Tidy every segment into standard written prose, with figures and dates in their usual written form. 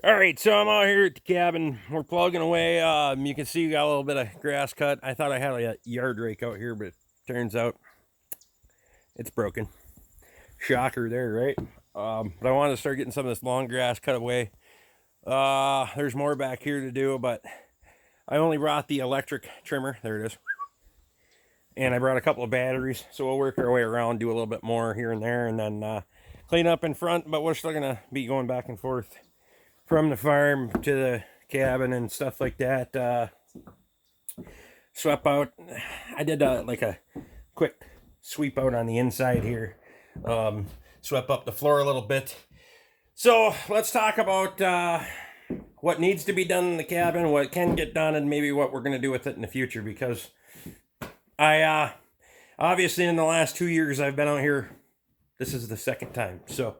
All right, so I'm out here at the cabin. We're plugging away. You can see we got a little bit of grass cut. I thought I had a yard rake out here, but it turns out it's broken. Shocker there, right? But I wanted to start getting some of this long grass cut away. There's more back here to do, but I only brought the electric trimmer. There it is. And I brought a couple of batteries, so we'll work our way around, do a little bit more here and there, and then clean up in front. But we're still gonna be going back and forth from the farm to the cabin and stuff like that. Swept out. I did like a quick sweep out on the inside here. Swept up the floor a little bit. So let's talk about what needs to be done in the cabin, what can get done, and maybe what we're going to do with it in the future. Because I obviously in the last 2 years I've been out here. This is the second time. So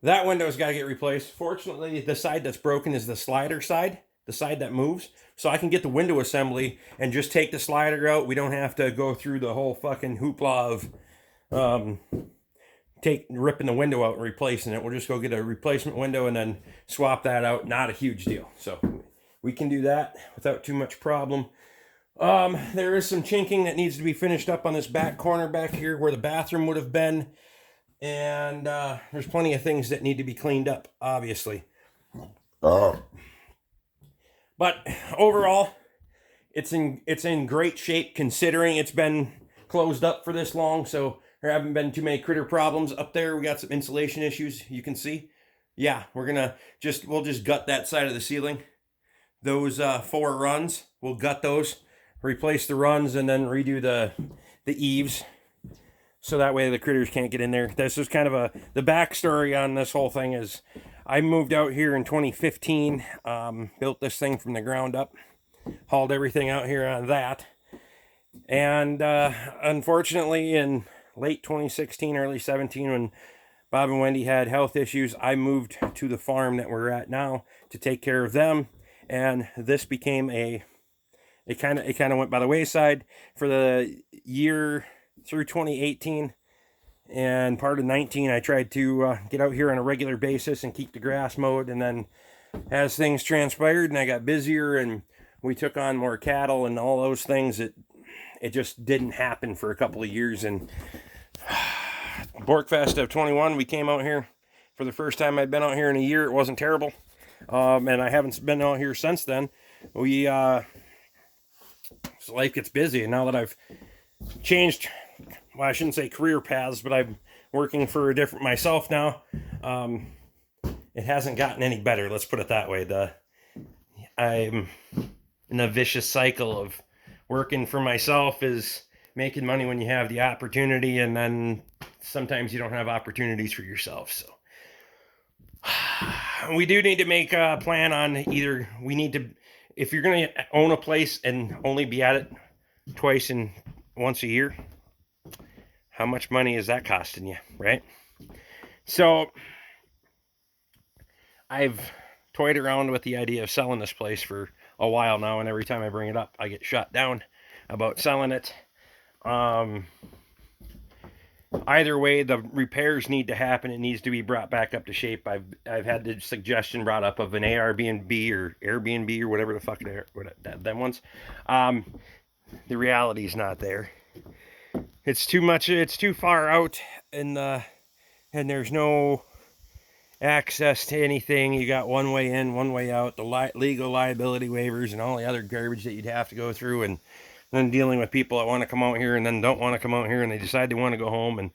that window's got to get replaced. Fortunately, the side that's broken is the slider side, the side that moves. So I can get the window assembly and just take the slider out. We don't have to go through the whole fucking hoopla of ripping the window out and replacing it. We'll just go get a replacement window and then swap that out. Not a huge deal. So we can do that without too much problem. There is some chinking that needs to be finished up on this back corner back here where the bathroom would have been. And there's plenty of things that need to be cleaned up, obviously. But overall, it's in great shape considering it's been closed up for this long. So there haven't been too many critter problems up there. We got some insulation issues, you can see. Yeah, we'll just gut that side of the ceiling. Those 4 runs, we'll gut those, replace the runs, and then redo the eaves. So that way the critters can't get in there. This is kind of the backstory on this whole thing is I moved out here in 2015, built this thing from the ground up, hauled everything out here on that. And unfortunately in late 2016, early 17, when Bob and Wendy had health issues, I moved to the farm that we're at now to take care of them. And this became it kind of went by the wayside for the year through 2018 and part of 19. I tried to get out here on a regular basis and keep the grass mowed, and then as things transpired and I got busier and we took on more cattle and all those things, it just didn't happen for a couple of years. And Borkfest of 21, we came out here for the first time. I'd been out here in a year. It wasn't terrible, and I haven't been out here since then. Life gets busy, and now that I've changed, well, I shouldn't say career paths, but I'm working for a different myself now. It hasn't gotten any better. Let's put it that way. I'm in a vicious cycle of working for myself is making money when you have the opportunity, and then sometimes you don't have opportunities for yourself. So we do need to make a plan on either we need to, if you're going to own a place and only be at it once a year, how much money is that costing you, right? So I've toyed around with the idea of selling this place for a while now, and every time I bring it up, I get shot down about selling it. Either way, the repairs need to happen. It needs to be brought back up to shape. I've had the suggestion brought up of an Airbnb or Airbnb or whatever the fuck them ones. The reality is not there. It's too much. It's too far out, and there's no access to anything. You got one way in, one way out. The legal liability waivers and all the other garbage that you'd have to go through, and then dealing with people that want to come out here and then don't want to come out here, and they decide they want to go home. And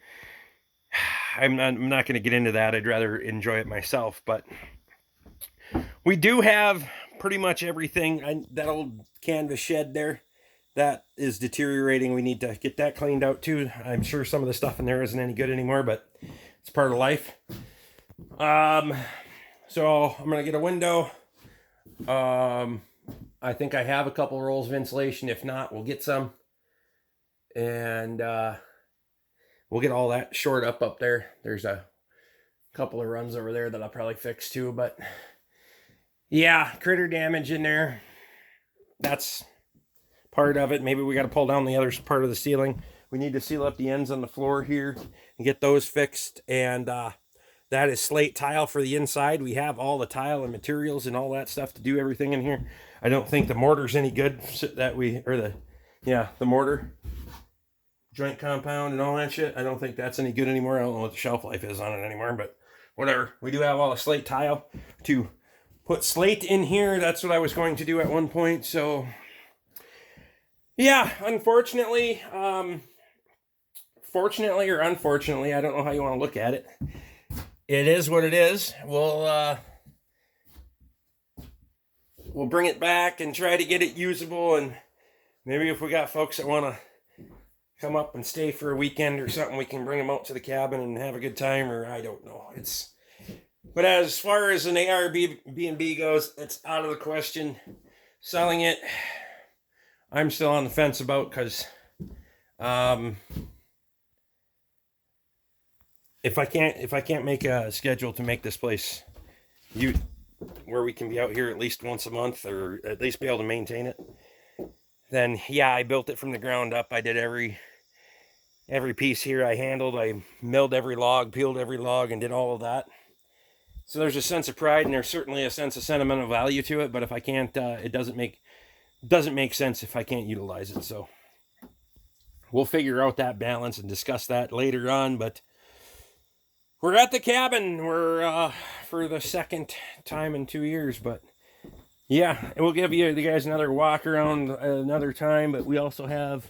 I'm not going to get into that. I'd rather enjoy it myself. But we do have pretty much everything. That old canvas shed there, that is deteriorating. We need to get that cleaned out too. I'm sure some of the stuff in there isn't any good anymore, but it's part of life. So I'm gonna get a window. I think I have a couple rolls of insulation. If not, we'll get some, and we'll get all that shored up there. There's a couple of runs over there that I'll probably fix too. But yeah, critter damage in there. That's part of it. Maybe we got to pull down the other part of the ceiling. We need to seal up the ends on the floor here and get those fixed. And That is slate tile for the inside. We have all the tile and materials and all that stuff to do everything in here. I don't think the mortar's any good the mortar joint compound and all that shit. I don't think that's any good anymore. I don't know what the shelf life is on it anymore, but whatever. We do have all the slate tile to put slate in here. That's what I was going to do at one point. So yeah, unfortunately, fortunately or unfortunately, I don't know how you want to look at it. It is what it is. We'll bring it back and try to get it usable, and maybe if we got folks that want to come up and stay for a weekend or something, we can bring them out to the cabin and have a good time, or I don't know. But as far as an ARB goes, it's out of the question. Selling it, I'm still on the fence about, because if I can't make a schedule to make this place where we can be out here at least once a month, or at least be able to maintain it, then yeah, I built it from the ground up. I did every piece here. I handled, I milled every log, peeled every log, and did all of that. So there's a sense of pride, and there's certainly a sense of sentimental value to it. But if I can't, it doesn't make sense if I can't utilize it. So we'll figure out that balance and discuss that later on. But we're at the cabin. We're for the second time in 2 years. But yeah, and we'll give you guys another walk around another time. But we also have,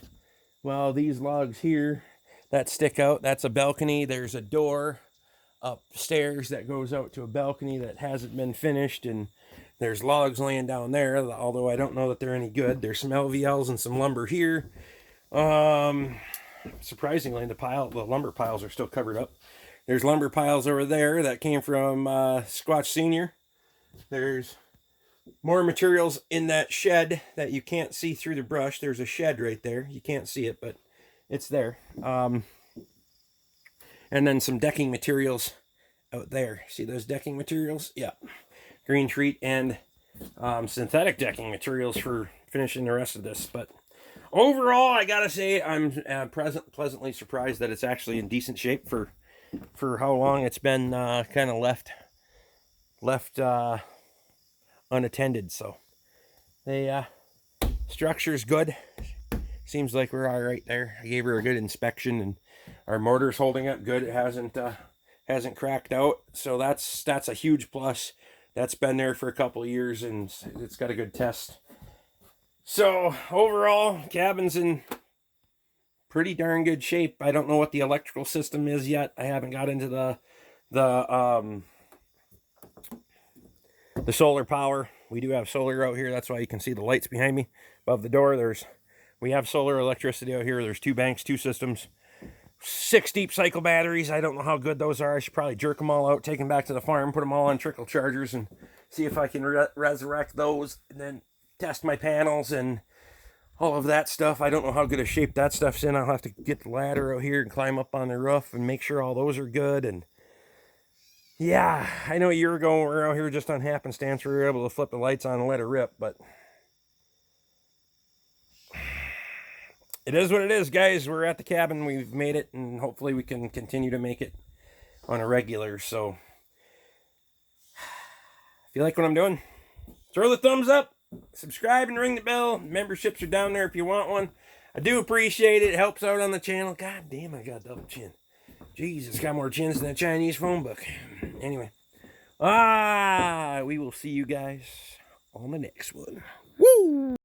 well, these logs here that stick out. That's a balcony. There's a door upstairs that goes out to a balcony that hasn't been finished, and there's logs laying down there, although I don't know that they're any good. There's some LVLs and some lumber here. Surprisingly, the lumber piles are still covered up. There's lumber piles over there that came from Squatch Senior. There's more materials in that shed that you can't see through the brush. There's a shed right there. You can't see it, but it's there. And then some decking materials out there. See those decking materials? Yeah. Green treat and synthetic decking materials for finishing the rest of this. But overall, I gotta say, I'm pleasantly surprised that it's actually in decent shape for how long it's been kind of left unattended. So the structure's good. Seems like we're all right there. I gave her a good inspection, and our mortar's holding up good. It hasn't cracked out, so that's a huge plus. That's been there for a couple of years, and it's got a good test. So overall, cabin's in pretty darn good shape. I don't know what the electrical system is yet. I haven't got into the solar power. We do have solar out here. That's why you can see the lights behind me above the door. We have solar electricity out here. There's 2 banks, 2 systems, 6 deep cycle batteries. I don't know how good those are. I should probably jerk them all out, take them back to the farm, put them all on trickle chargers, and see if I can resurrect those, and then test my panels and all of that stuff. I don't know how good a shape that stuff's in. I'll have to get the ladder out here and climb up on the roof and make sure all those are good. And yeah, I know a year ago we were out here just on happenstance. We were able to flip the lights on and let it rip, but it is what it is, guys. We're at the cabin. We've made it, and hopefully we can continue to make it on a regular. So if you like what I'm doing, throw the thumbs up, subscribe, and ring the bell. Memberships are down there if you want one. I do appreciate it. It helps out on the channel. God damn, I got a double chin. Jesus, got more chins than a Chinese phone book. Anyway, we will see you guys on the next one. Woo!